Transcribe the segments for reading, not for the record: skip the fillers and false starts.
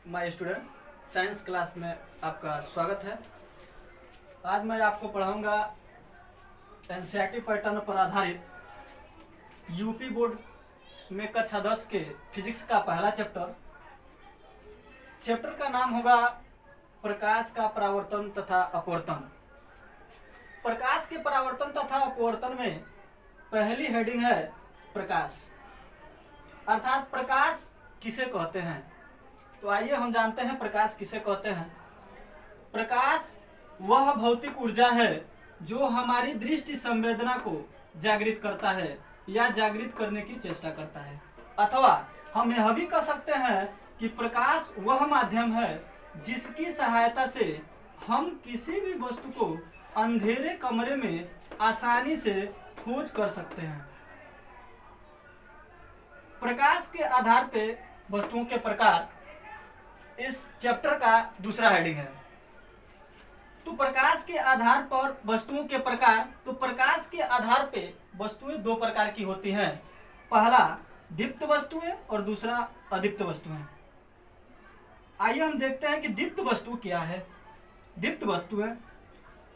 My student, science class में आपका स्वागत है। आज मैं आपको पढ़ाऊंगा एनसीईआरटी पैटर्न पर आधारित यूपी बोर्ड में कक्षा 10 के फिजिक्स का पहला चैप्टर का नाम होगा प्रकाश का परावर्तन तथा अपवर्तन। प्रकाश के परावर्तन तथा अपवर्तन में पहली हेडिंग है प्रकाश, अर्थात प्रकाश किसे कहते हैं। तो आइए हम जानते हैं प्रकाश किसे कहते हैं। प्रकाश वह भौतिक ऊर्जा है जो हमारी दृष्टि संवेदना को जागृत करता है या जागृत करने की चेष्टा करता है, अथवा हम यह भी कह सकते हैं कि प्रकाश वह माध्यम है जिसकी सहायता से हम किसी भी वस्तु को अंधेरे कमरे में आसानी से खोज कर सकते हैं। प्रकाश के आधार पे वस्तुओं के प्रकार इस चैप्टर का दूसरा हेडिंग है। तो प्रकाश के आधार पर वस्तुओं के प्रकार, तो प्रकाश के आधार पे वस्तुएं दो प्रकार की होती हैं। पहला दीप्त वस्तुएं और दूसरा अदीप्त वस्तुएं। आइए हम देखते हैं कि दीप्त वस्तु क्या है। दीप्त वस्तुएं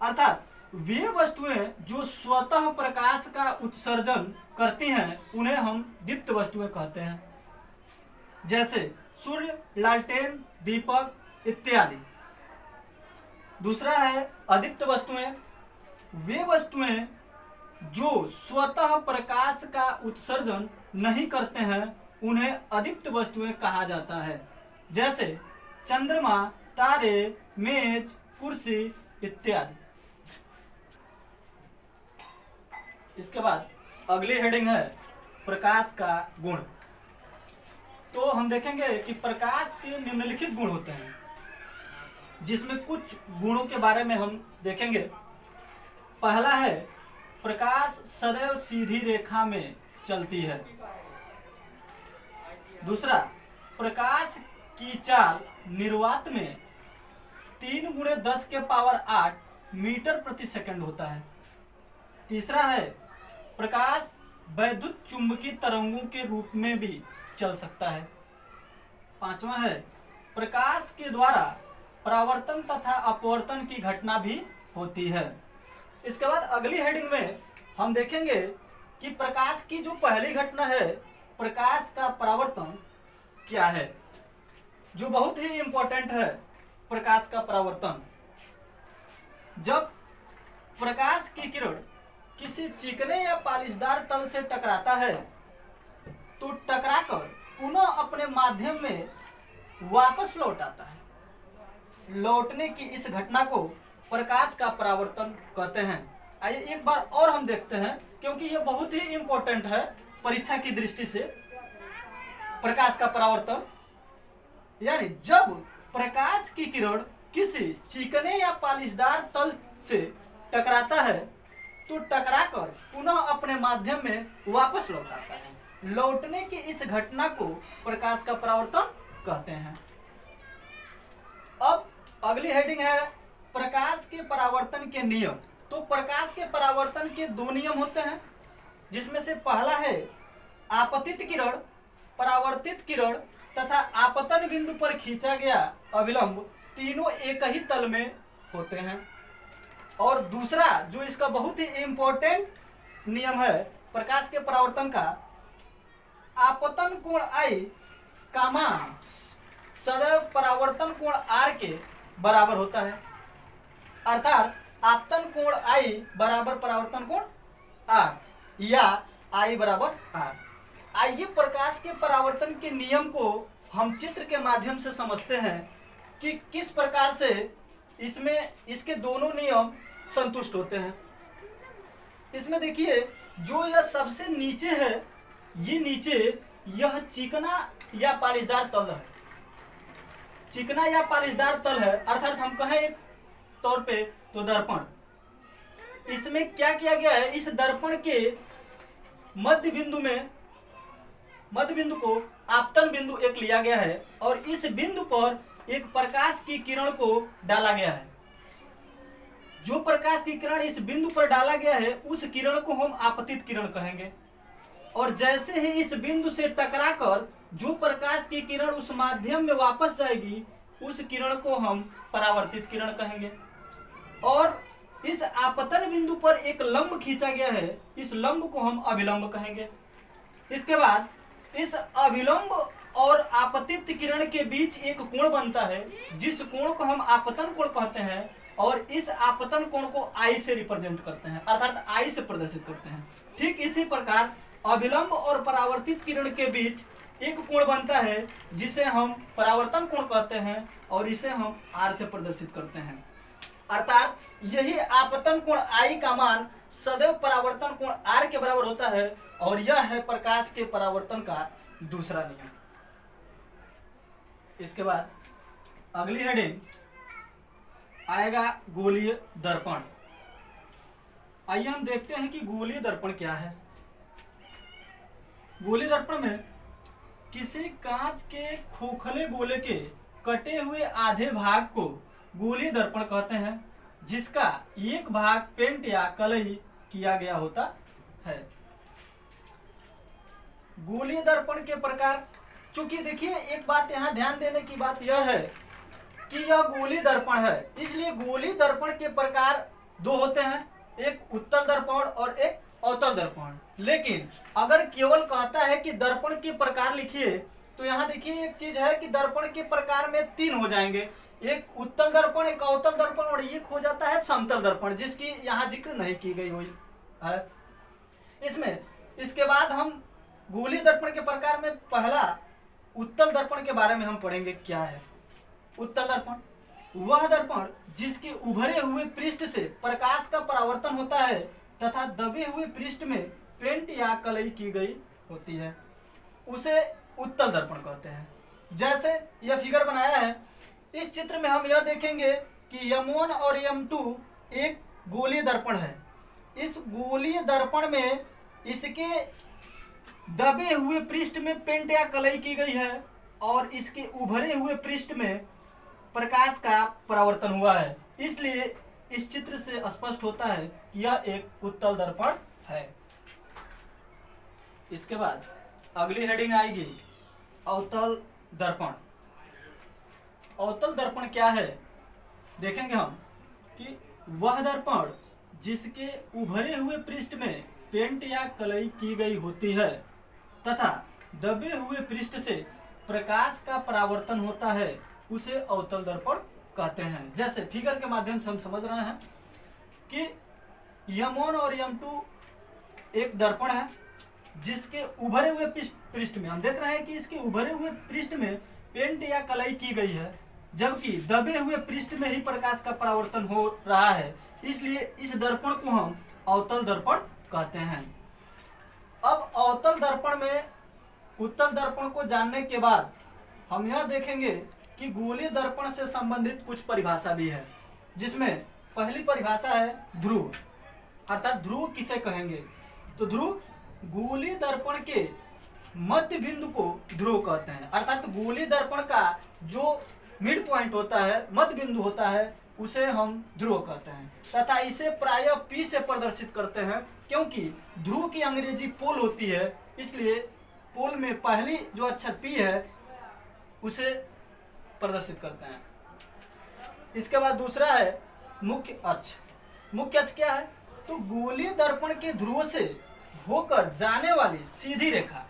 अर्थात वे वस्तुएं जो स्वतः प्रकाश का उत्सर्जन करती हैं, उन्हें हम दीप्त वस्तुएं कहते हैं, जैसे सूर्य, लालटेन, दीपक इत्यादि। दूसरा है अदीप्त वस्तुएं। वे वस्तुएं जो स्वतः प्रकाश का उत्सर्जन नहीं करते हैं, उन्हें अदीप्त वस्तुएं कहा जाता है, जैसे चंद्रमा, तारे, मेज, कुर्सी इत्यादि। इसके बाद अगली हेडिंग है प्रकाश का गुण। तो हम देखेंगे कि प्रकाश के निम्नलिखित गुण होते हैं, जिसमें कुछ गुणों के बारे में हम देखेंगे। पहला है प्रकाश सदैव सीधी रेखा में चलती है। दूसरा, प्रकाश की चाल निर्वात में 3 × 10⁸ मीटर प्रति सेकंड होता है। तीसरा है प्रकाश वैद्युत चुंबकीय तरंगों के रूप में भी चल सकता है। पांचवा है प्रकाश के द्वारा परावर्तन तथा अपवर्तन की घटना भी होती है। इसके बाद अगली हेडिंग में हम देखेंगे कि प्रकाश की जो पहली घटना है, प्रकाश का परावर्तन क्या है, जो बहुत ही इंपॉर्टेंट है। प्रकाश का परावर्तन, जब प्रकाश की किरण किसी चिकने या पालिशदार तल से टकराता है, तो टकराकर पुनः अपने माध्यम में वापस लौट आता है। लौटने की इस घटना को प्रकाश का परावर्तन कहते हैं। आइए एक बार और हम देखते हैं, क्योंकि यह बहुत ही इंपॉर्टेंट है परीक्षा की दृष्टि से। प्रकाश का परावर्तन यानी जब प्रकाश की किरण किसी चिकने या पालिशदार तल से टकराता है, तो टकराकर पुनः अपने माध्यम में वापस लौट आता है। लौटने की इस घटना को प्रकाश का परावर्तन कहते हैं। अब अगली हेडिंग है प्रकाश के परावर्तन के नियम। तो प्रकाश के परावर्तन के 2 नियम होते हैं, जिसमें से पहला है आपतित किरण, परावर्तित किरण तथा आपतन बिंदु पर खींचा गया अभिलंब तीनों एक ही तल में होते हैं। और दूसरा जो इसका बहुत ही इंपॉर्टेंट नियम है प्रकाश के परावर्तन का, आपतन कोण I का मान सदैव परावर्तन कोण R के बराबर होता है, अर्थात आपतन कोण I बराबर परावर्तन कोण R या I बराबर R। आइए प्रकाश के परावर्तन के नियम को हम चित्र के माध्यम से समझते हैं कि किस प्रकार से इसमें इसके दोनों नियम संतुष्ट होते हैं। इसमें देखिए, जो यह सबसे नीचे है, ये नीचे यह चिकना या पालिशदार तल है। चिकना या पालिशदार तल है, अर्थात हम कहें एक तौर पे तो दर्पण। इसमें क्या किया गया है, इस दर्पण के मध्य बिंदु को आपतन बिंदु एक लिया गया है और इस बिंदु पर एक प्रकाश की किरण को डाला गया है। जो प्रकाश की किरण इस बिंदु पर डाला गया है, उस किरण को हम आपतित किरण कहेंगे। और जैसे ही इस बिंदु से टकराकर जो प्रकाश की किरण उस माध्यम में वापस जाएगी उस किरण को हम परावर्तित किरण कहेंगे। और इस आपतन बिंदु पर एक लंब खींचा गया है, इस लंब को हम अभिलंब कहेंगे। इसके बाद इस अभिलंब और आपतित किरण के बीच एक कोण बनता है, जिस कोण को हम आपतन कोण कहते हैं, और इस आपतन कोण को आई से रिप्रेजेंट करते हैं, अर्थात आई से प्रदर्शित करते हैं। ठीक इसी प्रकार अभिलंब और परावर्तित किरण के बीच एक कोण बनता है, जिसे हम परावर्तन कोण कहते हैं, और इसे हम आर से प्रदर्शित करते हैं। अर्थात यही आपतन कोण आई का मान सदैव परावर्तन कोण आर के बराबर होता है, और यह है प्रकाश के परावर्तन का दूसरा नियम। इसके बाद अगली हेडिंग आएगा गोलीय दर्पण। आइए हम देखते हैं कि गोलीय दर्पण क्या है। गोलीय दर्पण में किसी कांच के खोखले गोले के कटे हुए आधे भाग को गोलीय दर्पण कहते हैं, जिसका एक भाग पेंट या कलई किया गया होता है। गोलीय दर्पण के प्रकार, चूंकि देखिए एक बात यहाँ ध्यान देने की बात यह है कि यह गोलीय दर्पण है, इसलिए गोलीय दर्पण के प्रकार दो होते हैं, एक उत्तल दर्पण और एक अवतल दर्पण। लेकिन अगर केवल कहता है कि दर्पण के प्रकार लिखिए, तो यहाँ देखिए एक चीज है कि दर्पण के प्रकार में तीन हो जाएंगे, एक उत्तल दर्पण, एक अवतल दर्पण, और एक हो जाता है समतल दर्पण, जिसकी यहाँ जिक्र नहीं की गई हुई है इसमें। इसके बाद हम गोलीय दर्पण के प्रकार में पहला उत्तल दर्पण के बारे में हम पढ़ेंगे। क्या है उत्तल दर्पण? वह दर्पण जिसके उभरे हुए पृष्ठ से प्रकाश का परावर्तन होता है तथा दबे हुए पृष्ठ में पेंट या कलई की गई होती है, उसे उत्तल दर्पण कहते हैं। जैसे यह फिगर बनाया है, इस चित्र में हम यह देखेंगे कि M1 और M2 एक गोलीय दर्पण है। इस गोलीय दर्पण में इसके दबे हुए पृष्ठ में पेंट या कलई की गई है, और इसके उभरे हुए पृष्ठ में प्रकाश का परावर्तन हुआ है। इसलिए इस चित्र से स्पष्ट होता है कि यह एक उत्तल दर्पण है। इसके बाद अगली हेडिंग आएगी अवतल दर्पण। अवतल दर्पण क्या है देखेंगे हम कि वह दर्पण जिसके उभरे हुए पृष्ठ में पेंट या कलई की गई होती है तथा दबे हुए पृष्ठ से प्रकाश का परावर्तन होता है, उसे अवतल दर्पण कहते हैं। जैसे फिगर के माध्यम से हम समझ रहे हैं कि M1 और M2 एक दर्पण है, जिसके उभरे हुए पृष्ठ में हम देख रहे हैं कि इसके उभरे हुए पृष्ठ में पेंट या कलई की गई है, जबकि दबे हुए पृष्ठ में ही प्रकाश का परावर्तन हो रहा है। इसलिए इस दर्पण को हम अवतल दर्पण कहते हैं। अब अवतल दर्पण में उत्तल दर्पण को जानने के बाद हम यह देखेंगे कि गोलीय दर्पण से संबंधित कुछ परिभाषा भी है, जिसमें पहली परिभाषा है ध्रुव। अर्थात ध्रुव किसे कहेंगे? तो ध्रुव गोलीय दर्पण के मध्य बिंदु को ध्रुव कहते हैं। अर्थात गोलीय दर्पण का जो मिड पॉइंट होता है, मध्य बिंदु होता है, उसे हम ध्रुव कहते हैं तथा इसे प्रायः P से प्रदर्शित करते हैं, क्योंकि ध्रुव की अंग्रेजी पोल होती है। इसलिए पोल में पहली जो अक्षर P है उसे प्रदर्शित करते हैं। इसके बाद दूसरा है मुख्य अक्ष। मुख्य अक्ष क्या है? तो गोलीय दर्पण के ध्रुव से होकर जाने वाली सीधी रेखा,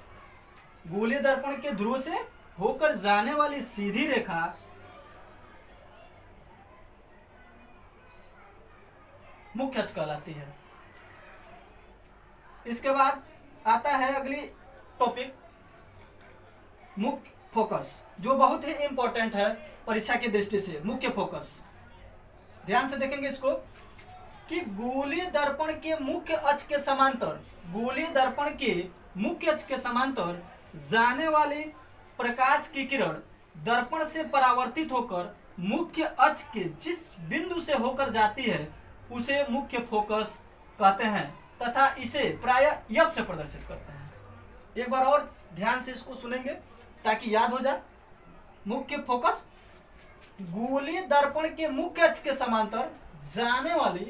गोलीय दर्पण के ध्रुव से होकर जाने वाली सीधी रेखा मुख्य अक्ष कहलाती है। इसके बाद आता है अगली टॉपिक मुख्य फोकस, जो बहुत ही इंपॉर्टेंट है परीक्षा की दृष्टि से। मुख्य फोकस ध्यान से देखेंगे इसको कि गोलीय दर्पण के मुख्य अक्ष के समांतर, गोलीय दर्पण के मुख्य अक्ष के समांतर जाने वाली प्रकाश की किरण दर्पण से परावर्तित होकर मुख्य अक्ष के जिस बिंदु से होकर जाती है उसे मुख्य फोकस कहते हैं तथा इसे प्रायः F से प्रदर्शित करते हैं। एक बार और ध्यान से इसको सुनेंगे ताकि याद हो जाए। मुख्य फोकस गोलीय दर्पण के मुख्य अक्ष के समांतर जाने वाली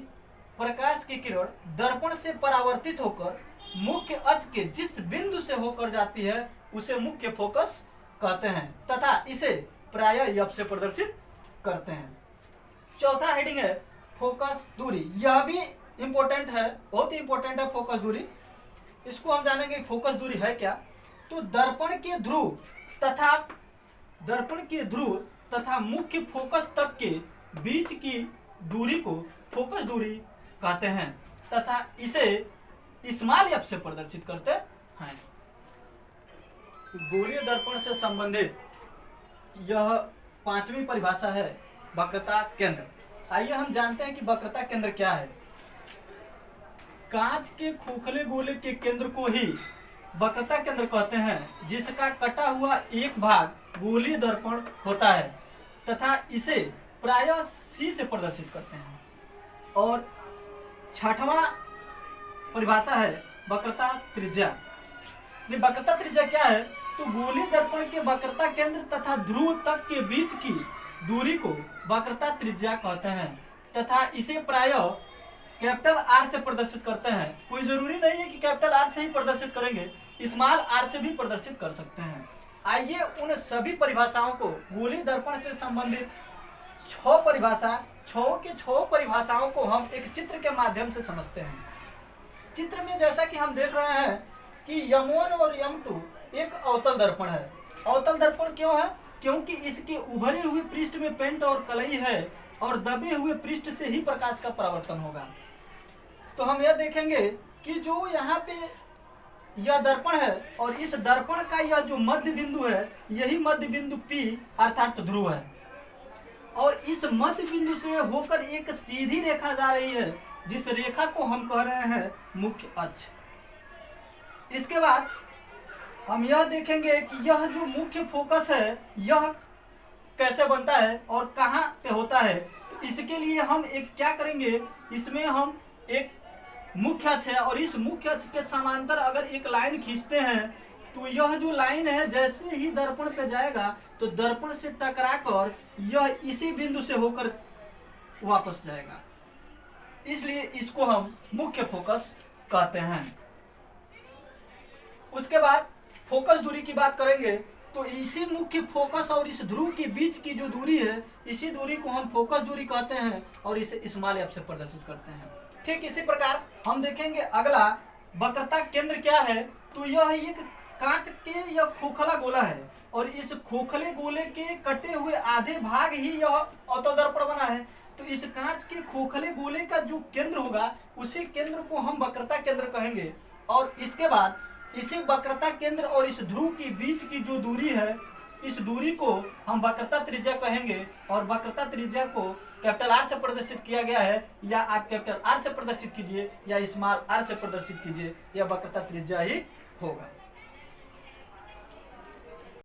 प्रकाश की किरण दर्पण से परावर्तित होकर मुख्य अक्ष के जिस बिंदु से होकर जाती है उसे मुख्य फोकस कहते हैं तथा इसे प्रायः एफ से प्रदर्शित करते हैं। चौथा हेडिंग है फोकस दूरी। यह भी इंपॉर्टेंट है, बहुत ही इंपॉर्टेंट है फोकस दूरी। इसको हम जानेंगे फोकस दूरी है क्या। तो दर्पण के ध्रुव तथा मुख्य फोकस तक के बीच की दूरी को फोकस दूरी कहते हैं तथा इसे स्मॉल एफ से प्रदर्शित करते हैं। गोलीय दर्पण से संबंधित यह पांचवी परिभाषा है वक्रता केंद्र। आइए हम जानते हैं कि वक्रता केंद्र क्या है। कांच के खोखले गोले के केंद्र को ही वक्रता केंद्र कहते हैं, जिसका कटा हुआ एक भाग गोलीय दर्पण होता है तथा इसे प्रायः सी से प्रदर्शित करते हैं। और छठवां परिभाषा है वक्रता त्रिज्या। वक्रता त्रिज्या क्या है? तो गोलीय दर्पण के वक्रता केंद्र तथा ध्रुव तक के बीच की दूरी को वक्रता त्रिज्या कहते हैं तथा इसे प्रायः कैपिटल आर से प्रदर्शित करते हैं। कोई जरूरी नहीं है कि कैपिटल आर से ही प्रदर्शित करेंगे, स्मॉल आर से भी प्रदर्शित कर सकते हैं। आइए उन सभी परिभाषाओं को, गोलीय दर्पण से संबंधित 6 परिभाषाओं को हम एक चित्र के माध्यम से समझते हैं। चित्र में जैसा कि हम देख रहे हैं कि M1 और M2 एक अवतल दर्पण है। अवतल दर्पण क्यों है? क्योंकि इसके उभरे हुए पृष्ठ में पेंट और कलई है और दबे हुए पृष्ठ से ही प्रकाश का परावर्तन होगा। तो हम यह देखेंगे कि जो यहाँ पे यह दर्पण है और इस दर्पण का यह जो मध्य बिंदु है, यही मध्य बिंदु P अर्थात ध्रुव है और इस मध्य बिंदु से होकर एक सीधी रेखा जा रही है, जिस रेखा को हम कह रहे हैं मुख्य अक्ष। इसके बाद हम यह देखेंगे कि यह जो मुख्य फोकस है यह कैसे बनता है और कहाँ पे होता है। तो इसके लिए हम एक क्या करेंगे, इसमें हम एक मुख्य अक्ष है और इस मुख्य अक्ष के समांतर अगर एक लाइन खींचते हैं तो यह जो लाइन है जैसे ही दर्पण पे जाएगा तो दर्पण से टकराकर यह इसी बिंदु से होकर वापस जाएगा, इसलिए इसको हम मुख्य फोकस कहते हैं। उसके बाद फोकस दूरी की बात करेंगे तो इसी मुख्य फोकस और इस ध्रुव के बीच की जो दूरी है, इसी दूरी को हम फोकस दूरी कहते हैं और इसे स्मॉल एफ से प्रदर्शित करते हैं। ठीक इसी प्रकार हम देखेंगे अगला वक्रता केंद्र क्या है। तो यह एक कांच के यह खोखला गोला है और इस खोखले गोले के कटे हुए आधे भाग ही यह अवतल दर्पण बना है। तो इस कांच के खोखले गोले का जो केंद्र होगा उसी केंद्र को हम वक्रता केंद्र कहेंगे। और इसके बाद इसी वक्रता केंद्र और इस ध्रुव के बीच की जो दूरी है, इस दूरी को हम वक्रता त्रिज्या कहेंगे और वक्रता त्रिज्या को कैपिटल आर से प्रदर्शित किया गया है, या आप कैपिटल आर से प्रदर्शित कीजिए या स्मॉल आर से प्रदर्शित कीजिए, यह वक्रता त्रिज्या ही होगा।